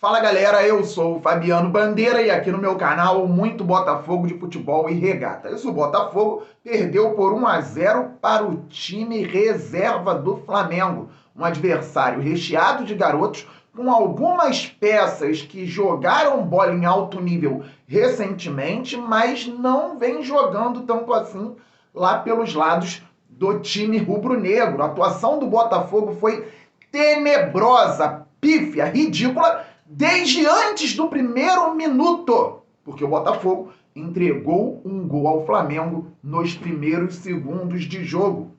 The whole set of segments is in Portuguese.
Fala galera, eu sou o Fabiano Bandeira e aqui no meu canal muito Botafogo de futebol e regata. Isso, o Botafogo perdeu por 1-0 para o time reserva do Flamengo, um adversário recheado de garotos com algumas peças que jogaram bola em alto nível recentemente, mas não vem jogando tanto assim lá pelos lados do time rubro-negro. A atuação do Botafogo foi tenebrosa, pífia, ridícula, desde antes do primeiro minuto, porque o Botafogo entregou um gol ao Flamengo nos primeiros segundos de jogo.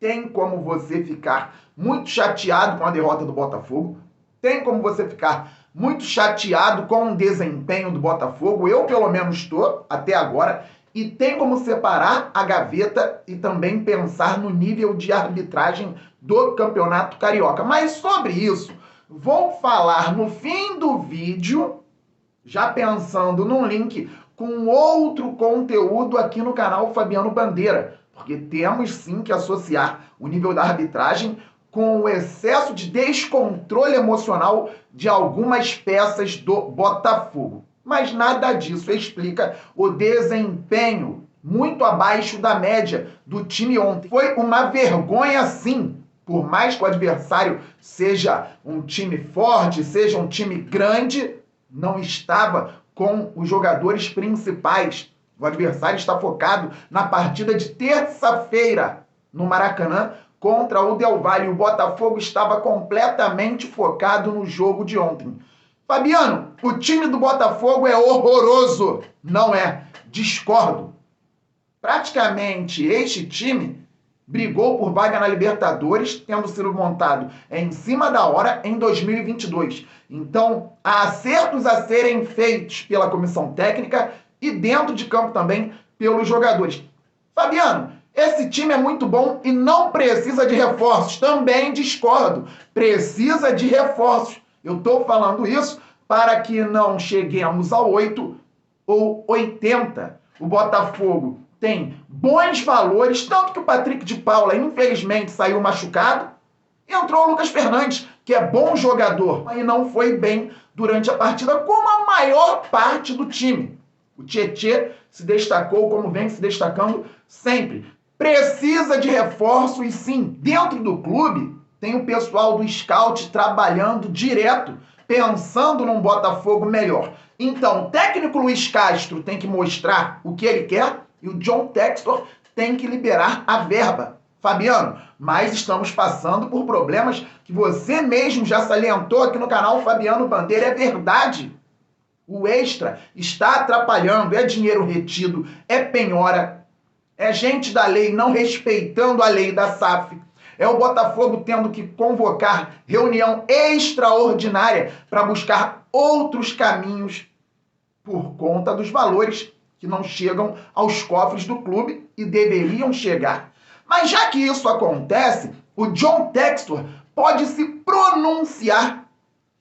Tem como você ficar muito chateado com a derrota do Botafogo, tem como você ficar muito chateado com o desempenho do Botafogo, eu pelo menos estou até agora, e tem como separar a gaveta e também pensar no nível de arbitragem do Campeonato Carioca. Mas sobre isso, vou falar no fim do vídeo, já pensando num link com outro conteúdo aqui no canal Fabiano Bandeira, porque temos sim que associar o nível da arbitragem com o excesso de descontrole emocional de algumas peças do Botafogo. Mas nada disso explica o desempenho muito abaixo da média do time ontem. Foi uma vergonha sim. Por mais que o adversário seja um time forte, seja um time grande, não estava com os jogadores principais. O adversário está focado na partida de terça-feira no Maracanã contra o Del Valle. O Botafogo estava completamente focado no jogo de ontem. Fabiano, o time do Botafogo é horroroso. Não é. Discordo. Praticamente este time brigou por vaga na Libertadores, tendo sido montado em cima da hora em 2022. Então, há acertos a serem feitos pela comissão técnica e dentro de campo também pelos jogadores. Fabiano, esse time é muito bom e não precisa de reforços. Também discordo. Precisa de reforços. Eu estou falando isso para que não cheguemos a 8 ou 80. O Botafogo tem bons valores, tanto que o Patrick de Paula, infelizmente, saiu machucado. Entrou o Lucas Fernandes, que é bom jogador, e não foi bem durante a partida, como a maior parte do time. O Tietê se destacou como vem se destacando sempre. Precisa de reforço e sim, dentro do clube, tem o pessoal do scout trabalhando direto, pensando num Botafogo melhor. Então, o técnico Luiz Castro tem que mostrar o que ele quer e o John Textor tem que liberar a verba. Fabiano, mas estamos passando por problemas que você mesmo já salientou aqui no canal Fabiano Bandeira. É verdade. O extra está atrapalhando, é dinheiro retido, é penhora, é gente da lei não respeitando a lei da SAF. É o Botafogo tendo que convocar reunião extraordinária para buscar outros caminhos por conta dos valores que não chegam aos cofres do clube e deveriam chegar. Mas já que isso acontece, o John Textor pode se pronunciar.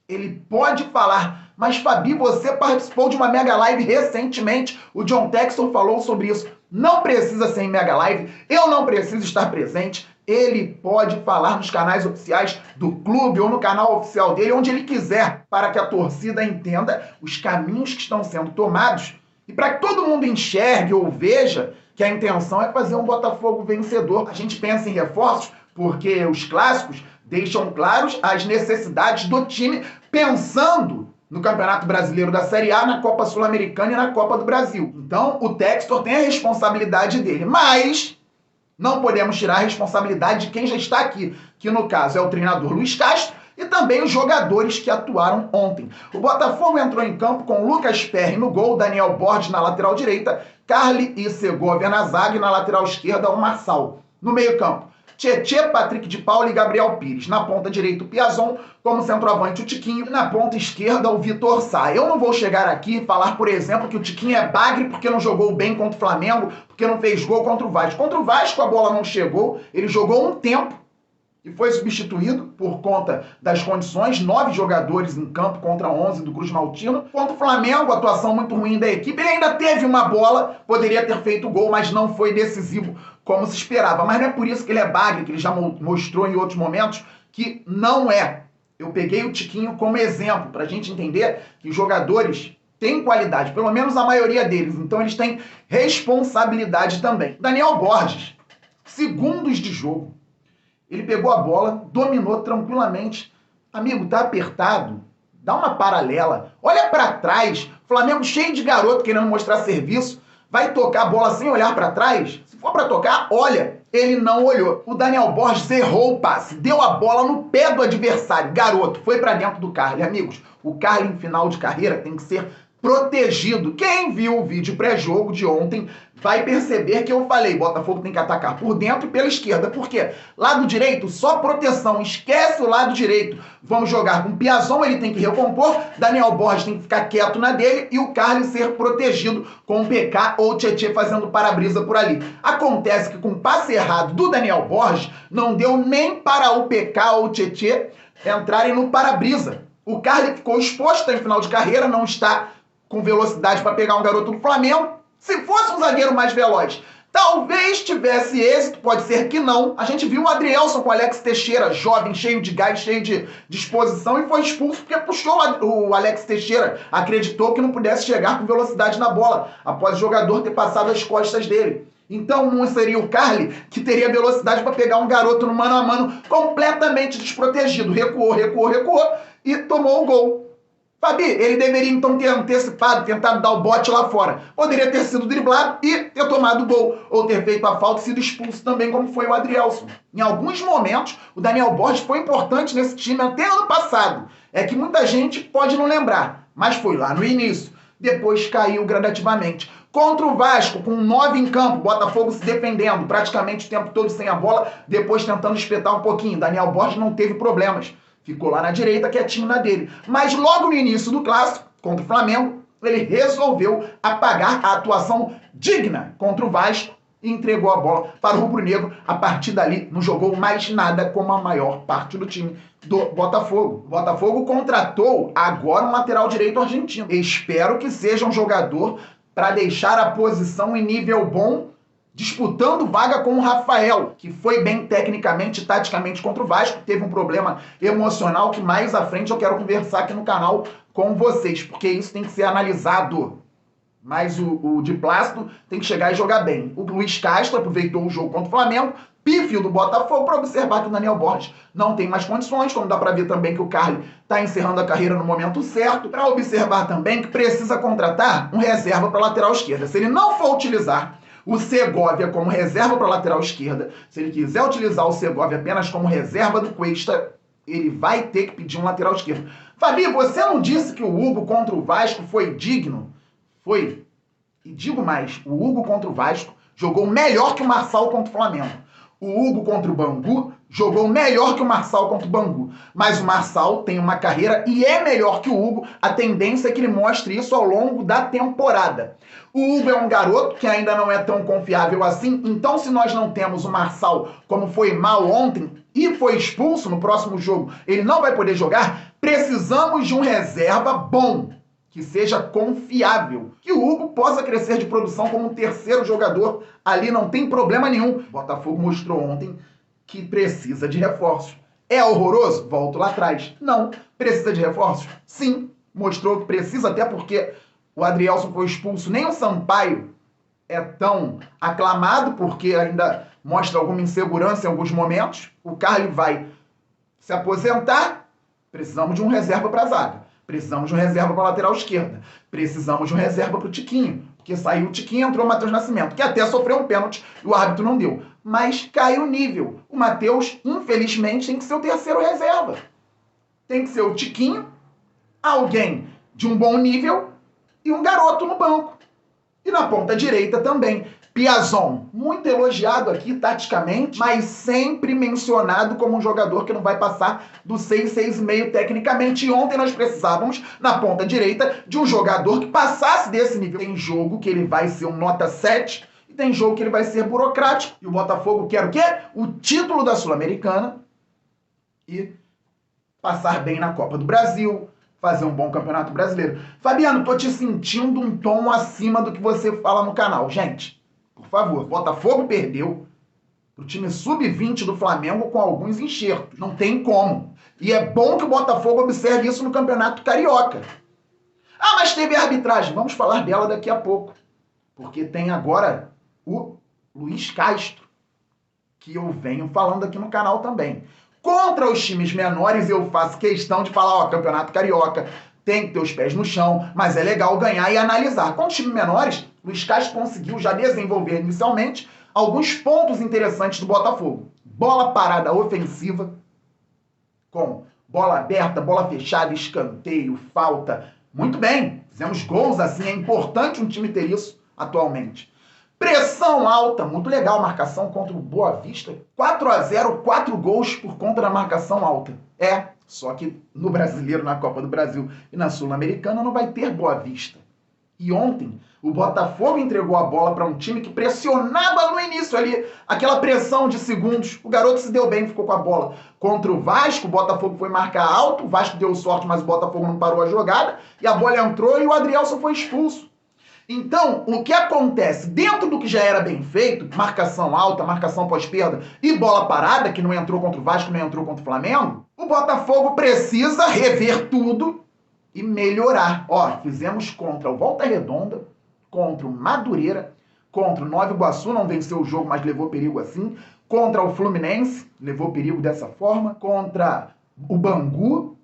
Ele pode falar. Mas, Fabi, você participou de uma mega live recentemente. O John Textor falou sobre isso. Não precisa ser em mega live. Eu não preciso estar presente. Ele pode falar nos canais oficiais do clube ou no canal oficial dele, onde ele quiser, para que a torcida entenda os caminhos que estão sendo tomados e para que todo mundo enxergue ou veja que a intenção é fazer um Botafogo vencedor. A gente pensa em reforços porque os clássicos deixam claros as necessidades do time, pensando no Campeonato Brasileiro da Série A, na Copa Sul-Americana e na Copa do Brasil. Então, o Textor tem a responsabilidade dele, mas não podemos tirar a responsabilidade de quem já está aqui, que no caso é o treinador Luiz Castro e também os jogadores que atuaram ontem. O Botafogo entrou em campo com Lucas Perry no gol, Daniel Borges na lateral direita, Carly e Segovia na zaga e na lateral esquerda o Marçal. No meio campo, Tietê, Patrick de Paula e Gabriel Pires. Na ponta direita o Piazon, como centroavante o Tiquinho. E na ponta esquerda o Vitor Sá. Eu não vou chegar aqui e falar, por exemplo, que o Tiquinho é bagre porque não jogou bem contra o Flamengo, porque não fez gol contra o Vasco. Contra o Vasco a bola não chegou, ele jogou um tempo e foi substituído por conta das condições, 9 jogadores em campo contra 11 do Cruz Maltino. Contra o Flamengo, atuação muito ruim da equipe, ele ainda teve uma bola, poderia ter feito gol, mas não foi decisivo como se esperava. Mas não é por isso que ele é bagre, que ele já mostrou em outros momentos que não é. Eu peguei o Tiquinho como exemplo, para a gente entender que os jogadores têm qualidade, pelo menos a maioria deles, então eles têm responsabilidade também. Daniel Borges, segundos de jogo, ele pegou a bola, dominou tranquilamente. Amigo, tá apertado, dá uma paralela, olha para trás, Flamengo cheio de garoto querendo mostrar serviço, vai tocar a bola sem olhar para trás? Se for para tocar, olha. Ele não olhou. O Daniel Borges errou o passe, deu a bola no pé do adversário. Garoto, foi para dentro do Carly. Amigos, o Carly em final de carreira tem que ser protegido. Quem viu o vídeo pré-jogo de ontem vai perceber que eu falei, Botafogo tem que atacar por dentro e pela esquerda. Por quê? Lado direito, só proteção. Esquece o lado direito. Vamos jogar com Piazon, ele tem que recompor. Daniel Borges tem que ficar quieto na dele e o Carly ser protegido com o PK ou o Tietê fazendo para-brisa por ali. Acontece que com o passe errado do Daniel Borges, não deu nem para o PK ou o Tietê entrarem no para-brisa. O Carly ficou exposto em final de carreira, não está com velocidade para pegar um garoto do Flamengo. Se fosse um zagueiro mais veloz, talvez tivesse êxito, pode ser que não. A gente viu o Adrielson com o Alex Teixeira, jovem, cheio de gás, cheio de disposição, e foi expulso porque puxou o Alex Teixeira. Acreditou que não pudesse chegar com velocidade na bola, após o jogador ter passado as costas dele. Então não seria o Carly que teria velocidade para pegar um garoto no mano a mano completamente desprotegido. Recuou e tomou o gol. Fabi, ele deveria então ter antecipado, tentado dar o bote lá fora. Poderia ter sido driblado e ter tomado o gol, ou ter feito a falta e sido expulso também, como foi o Adrielson. Em alguns momentos, o Daniel Borges foi importante nesse time até ano passado. É que muita gente pode não lembrar, mas foi lá no início. Depois caiu gradativamente. Contra o Vasco, com 9 em campo, Botafogo se defendendo praticamente o tempo todo sem a bola, depois tentando espetar um pouquinho. Daniel Borges não teve problemas. Ficou lá na direita, quietinho na dele. Mas logo no início do clássico, contra o Flamengo, ele resolveu apagar a atuação digna contra o Vasco e entregou a bola para o rubro-negro. A partir dali, não jogou mais nada como a maior parte do time do Botafogo. O Botafogo contratou agora um lateral direito argentino. Espero que seja um jogador para deixar a posição em nível bom, disputando vaga com o Rafael, que foi bem tecnicamente e taticamente contra o Vasco, teve um problema emocional que mais à frente eu quero conversar aqui no canal com vocês, porque isso tem que ser analisado. Mas o de Plácido tem que chegar e jogar bem. O Luiz Castro aproveitou o jogo contra o Flamengo, pífio do Botafogo, para observar que o Daniel Borges não tem mais condições, como dá para ver também que o Carly está encerrando a carreira no momento certo, para observar também que precisa contratar um reserva para a lateral esquerda. Se ele não for utilizar o Segovia como reserva para a lateral esquerda, se ele quiser utilizar o Segovia apenas como reserva do Cuesta, ele vai ter que pedir um lateral esquerdo. Fabi, você não disse que o Hugo contra o Vasco foi digno? Foi. E digo mais, o Hugo contra o Vasco jogou melhor que o Marçal contra o Flamengo. O Hugo contra o Bangu jogou melhor que o Marçal contra o Bangu. Mas o Marçal tem uma carreira e é melhor que o Hugo. A tendência é que ele mostre isso ao longo da temporada. O Hugo é um garoto que ainda não é tão confiável assim. Então, se nós não temos o Marçal, como foi mal ontem, e foi expulso no próximo jogo, ele não vai poder jogar, precisamos de um reserva bom, que seja confiável, que o Hugo possa crescer de produção como um terceiro jogador. Ali não tem problema nenhum. O Botafogo mostrou ontem que precisa de reforços. É horroroso? Volto lá atrás. Não. Precisa de reforços? Sim. Mostrou que precisa, até porque o Adrielson foi expulso. Nem o Sampaio é tão aclamado, porque ainda mostra alguma insegurança em alguns momentos. O Carly vai se aposentar. Precisamos de um reserva para a zaga. Precisamos de um reserva para a lateral esquerda. Precisamos de um reserva para o Tiquinho. Porque saiu o Tiquinho e entrou o Matheus Nascimento, que até sofreu um pênalti e o árbitro não deu. Mas caiu o nível. O Matheus, infelizmente, tem que ser o terceiro reserva. Tem que ser o Tiquinho, alguém de um bom nível e um garoto no banco. E na ponta direita também. Piazon, muito elogiado aqui taticamente, mas sempre mencionado como um jogador que não vai passar do 6, 6,5 tecnicamente. E ontem nós precisávamos, na ponta direita, de um jogador que passasse desse nível. Tem jogo que ele vai ser um nota 7 e tem jogo que ele vai ser burocrático. E o Botafogo quer o quê? O título da Sul-Americana e passar bem na Copa do Brasil, fazer um bom campeonato brasileiro. Fabiano, tô te sentindo um tom acima do que você fala no canal. Gente, por favor, Botafogo perdeu, Para o time sub-20 do Flamengo com alguns enxertos. Não tem como. E é bom que o Botafogo observe isso no Campeonato Carioca. Ah, mas teve arbitragem. Vamos falar dela daqui a pouco. Porque tem agora o Luiz Castro, que eu venho falando aqui no canal também. Contra os times menores eu faço questão de falar, ó, Campeonato Carioca, tem que ter os pés no chão, mas é legal ganhar e analisar. Com os times menores, Luiz Castro conseguiu já desenvolver inicialmente alguns pontos interessantes do Botafogo. Bola parada ofensiva, com bola aberta, bola fechada, escanteio, falta. Muito bem, fizemos gols assim, é importante um time ter isso atualmente. Pressão alta, muito legal, marcação contra o Boa Vista. 4-0, 4 gols por conta da marcação alta. Só que no Brasileiro, na Copa do Brasil e na Sul-Americana não vai ter Boa Vista. E ontem, o Botafogo entregou a bola para um time que pressionava no início ali, aquela pressão de segundos. O garoto se deu bem, ficou com a bola. Contra o Vasco, o Botafogo foi marcar alto, o Vasco deu sorte, mas o Botafogo não parou a jogada, e a bola entrou e o Adrielson foi expulso. Então, o que acontece? Dentro do que já era bem feito, marcação alta, marcação pós-perda e bola parada, que não entrou contra o Vasco, não entrou contra o Flamengo, o Botafogo precisa rever tudo e melhorar. Ó, fizemos contra o Volta Redonda, contra o Madureira, contra o Nova Iguaçu, não venceu o jogo, mas levou perigo assim, contra o Fluminense, levou perigo dessa forma, contra o Bangu,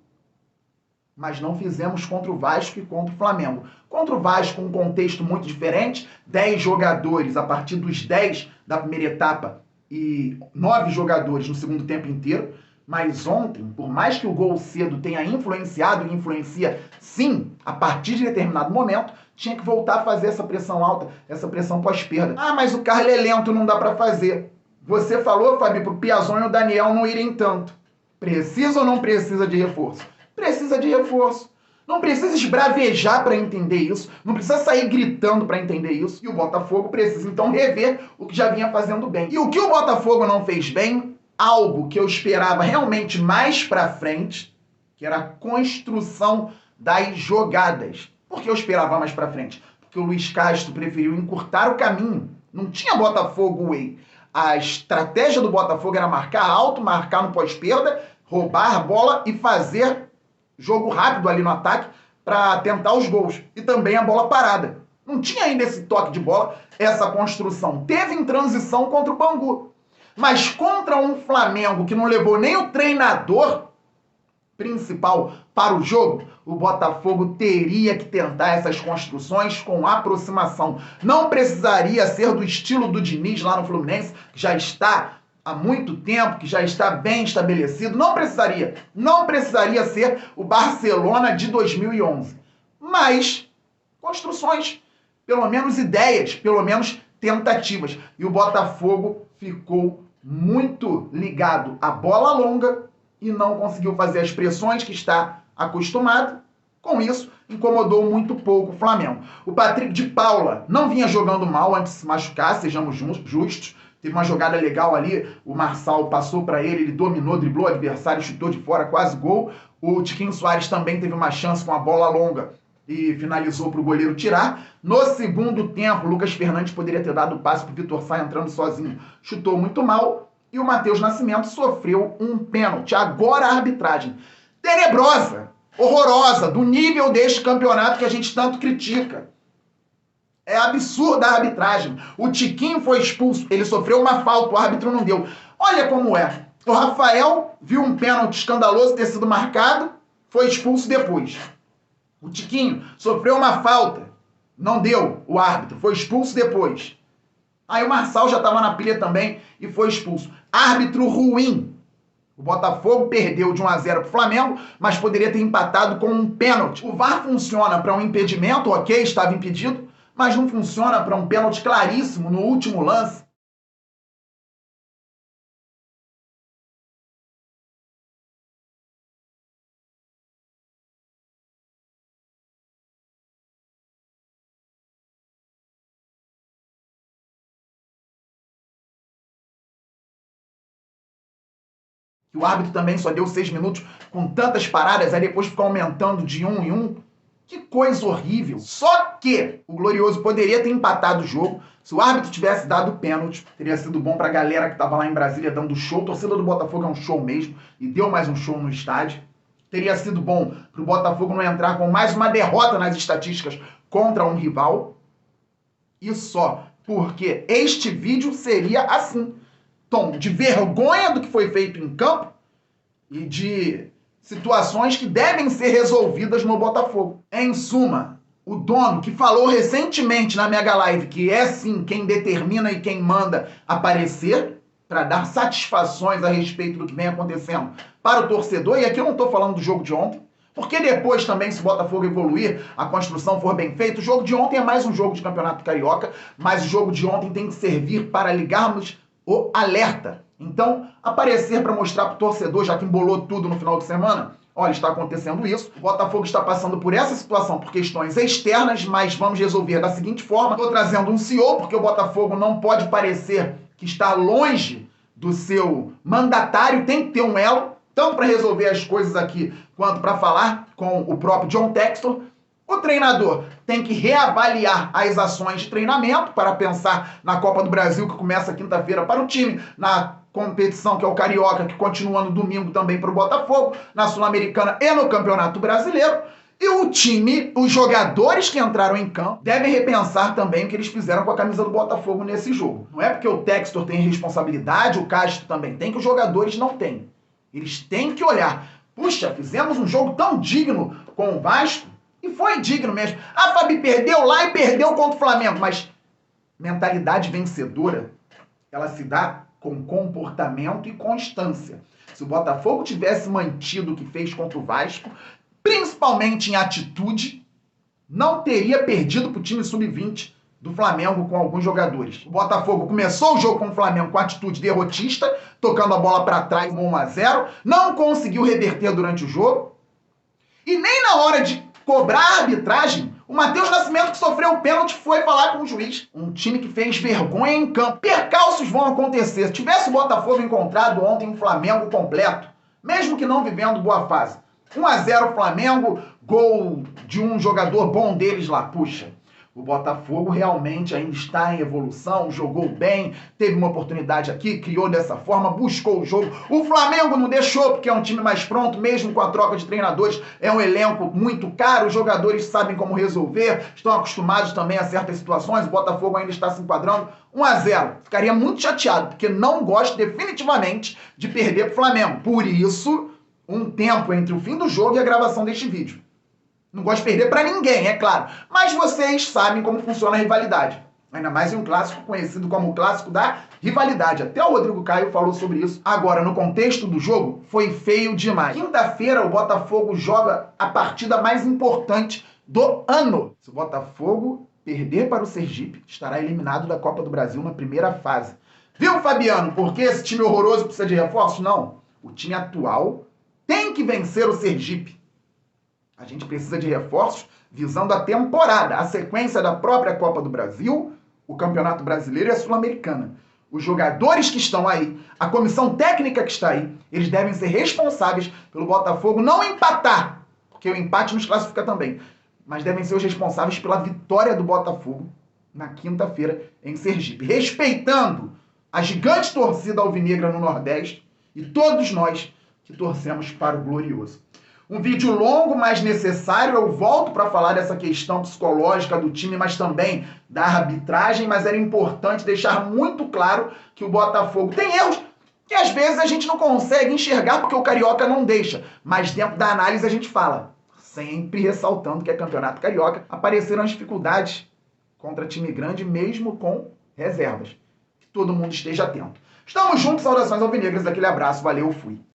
mas não fizemos contra o Vasco e contra o Flamengo. Contra o Vasco, um contexto muito diferente, 10 jogadores a partir dos 10 da primeira etapa e 9 jogadores no segundo tempo inteiro, mas ontem, por mais que o gol cedo tenha influenciado e influencia sim, a partir de determinado momento, tinha que voltar a fazer essa pressão alta, essa pressão pós-perda. Ah, mas o Carlos é lento, não dá para fazer. Você falou, Fábio, pro Piazon e o Daniel não irem tanto. Precisa ou não precisa de reforço? Precisa de reforço. Não precisa esbravejar para entender isso, não precisa sair gritando para entender isso. E o Botafogo precisa então rever o que já vinha fazendo bem. E o que o Botafogo não fez bem, algo que eu esperava realmente mais para frente, que era a construção das jogadas. Por que eu esperava mais para frente? Porque o Luiz Castro preferiu encurtar o caminho. Não tinha Botafogo way. A estratégia do Botafogo era marcar alto, marcar no pós-perda, roubar a bola e fazer jogo rápido ali no ataque para tentar os gols. E também a bola parada. Não tinha ainda esse toque de bola, essa construção. Teve em transição contra o Bangu. Mas contra um Flamengo que não levou nem o treinador principal para o jogo, o Botafogo teria que tentar essas construções com aproximação. Não precisaria ser do estilo do Diniz lá no Fluminense, que já está há muito tempo, que já está bem estabelecido. Não precisaria ser o Barcelona de 2011. Mas construções, pelo menos ideias, pelo menos tentativas. E o Botafogo ficou muito ligado à bola longa e não conseguiu fazer as pressões que está acostumado. Com isso, incomodou muito pouco o Flamengo. O Patrick de Paula não vinha jogando mal antes de se machucar, sejamos justos. Teve uma jogada legal ali, o Marçal passou para ele dominou, driblou o adversário, chutou de fora, quase gol. O Tiquinho Soares também teve uma chance com a bola longa e finalizou para o goleiro tirar. No segundo tempo, o Lucas Fernandes poderia ter dado o passe para o Vitor Sá entrando sozinho. Chutou muito mal e o Matheus Nascimento sofreu um pênalti. Agora a arbitragem tenebrosa, horrorosa, do nível deste campeonato que a gente tanto critica. É absurda a arbitragem. O Tiquinho foi expulso, ele sofreu uma falta, o árbitro não deu. Olha como é. O Rafael viu um pênalti escandaloso ter sido marcado, foi expulso depois. O Tiquinho sofreu uma falta, não deu o árbitro, foi expulso depois. Aí o Marçal já estava na pilha também e foi expulso. Árbitro ruim. O Botafogo perdeu de 1-0 para o Flamengo, mas poderia ter empatado com um pênalti. O VAR funciona para um impedimento, ok, estava impedido, mas não funciona para um pênalti claríssimo no último lance. Que o árbitro também só deu 6 minutos com tantas paradas, aí depois ficou aumentando de 1 em 1. Que coisa horrível. Só que o Glorioso poderia ter empatado o jogo. Se o árbitro tivesse dado pênalti, teria sido bom pra galera que tava lá em Brasília dando show. A torcida do Botafogo é um show mesmo. E deu mais um show no estádio. Teria sido bom pro Botafogo não entrar com mais uma derrota nas estatísticas contra um rival. E só porque este vídeo seria assim. Tom de vergonha do que foi feito em campo e de situações que devem ser resolvidas no Botafogo. Em suma, o dono que falou recentemente na Mega Live que é sim quem determina e quem manda aparecer para dar satisfações a respeito do que vem acontecendo para o torcedor, e aqui eu não estou falando do jogo de ontem, porque depois também, se o Botafogo evoluir, a construção for bem feita, o jogo de ontem é mais um jogo de Campeonato Carioca, mas o jogo de ontem tem que servir para ligarmos o alerta. Então, aparecer para mostrar para o torcedor, já que embolou tudo no final de semana, olha, está acontecendo isso, o Botafogo está passando por essa situação por questões externas, mas vamos resolver da seguinte forma. Estou trazendo um CEO, porque o Botafogo não pode parecer que está longe do seu mandatário, tem que ter um elo, tanto para resolver as coisas aqui, quanto para falar com o próprio John Textor. O treinador tem que reavaliar as ações de treinamento para pensar na Copa do Brasil, que começa quinta-feira para o time, na competição que é o Carioca, que continua no domingo também para o Botafogo, na Sul-Americana e no Campeonato Brasileiro. E o time, os jogadores que entraram em campo, devem repensar também o que eles fizeram com a camisa do Botafogo nesse jogo. Não é porque o Textor tem responsabilidade, o Castro também tem, que os jogadores não têm. Eles têm que olhar. Puxa, fizemos um jogo tão digno com o Vasco, e foi digno mesmo. A Fabi perdeu lá e perdeu contra o Flamengo, mas mentalidade vencedora, ela se dá com comportamento e constância. Se o Botafogo tivesse mantido o que fez contra o Vasco, principalmente em atitude, não teria perdido para o time sub-20 do Flamengo com alguns jogadores. O Botafogo começou o jogo com o Flamengo com atitude derrotista, tocando a bola para trás, 1-0, não conseguiu reverter durante o jogo, e nem na hora de cobrar a arbitragem, o Matheus Nascimento, que sofreu o pênalti, foi falar com o juiz. Um time que fez vergonha em campo. Percalços vão acontecer. Se tivesse o Botafogo encontrado ontem um Flamengo completo, mesmo que não vivendo boa fase, 1-0 Flamengo, gol de um jogador bom deles lá, puxa. O Botafogo realmente ainda está em evolução, jogou bem, teve uma oportunidade aqui, criou dessa forma, buscou o jogo. O Flamengo não deixou, porque é um time mais pronto, mesmo com a troca de treinadores, é um elenco muito caro, os jogadores sabem como resolver, estão acostumados também a certas situações, o Botafogo ainda está se enquadrando. 1-0. Ficaria muito chateado, porque não gosto definitivamente de perder para o Flamengo. Por isso, um tempo entre o fim do jogo e a gravação deste vídeo. Não gosto de perder para ninguém, é claro. Mas vocês sabem como funciona a rivalidade. Ainda mais em um clássico conhecido como o clássico da rivalidade. Até o Rodrigo Caio falou sobre isso. Agora, no contexto do jogo, foi feio demais. Quinta-feira, o Botafogo joga a partida mais importante do ano. Se o Botafogo perder para o Sergipe, estará eliminado da Copa do Brasil na primeira fase. Viu, Fabiano? Porque esse time horroroso precisa de reforços? Não. O time atual tem que vencer o Sergipe. A gente precisa de reforços visando a temporada, a sequência da própria Copa do Brasil, o Campeonato Brasileiro e a Sul-Americana. Os jogadores que estão aí, a comissão técnica que está aí, eles devem ser responsáveis pelo Botafogo não empatar, porque o empate nos classifica também, mas devem ser os responsáveis pela vitória do Botafogo na quinta-feira em Sergipe, respeitando a gigante torcida alvinegra no Nordeste e todos nós que torcemos para o Glorioso. Um vídeo longo, mas necessário. Eu volto para falar dessa questão psicológica do time, mas também da arbitragem, mas era importante deixar muito claro que o Botafogo tem erros que às vezes a gente não consegue enxergar porque o Carioca não deixa, mas dentro da análise a gente fala, sempre ressaltando que é Campeonato Carioca, apareceram as dificuldades contra time grande, mesmo com reservas. Que todo mundo esteja atento. Estamos juntos, saudações alvinegras, aquele abraço, valeu, fui.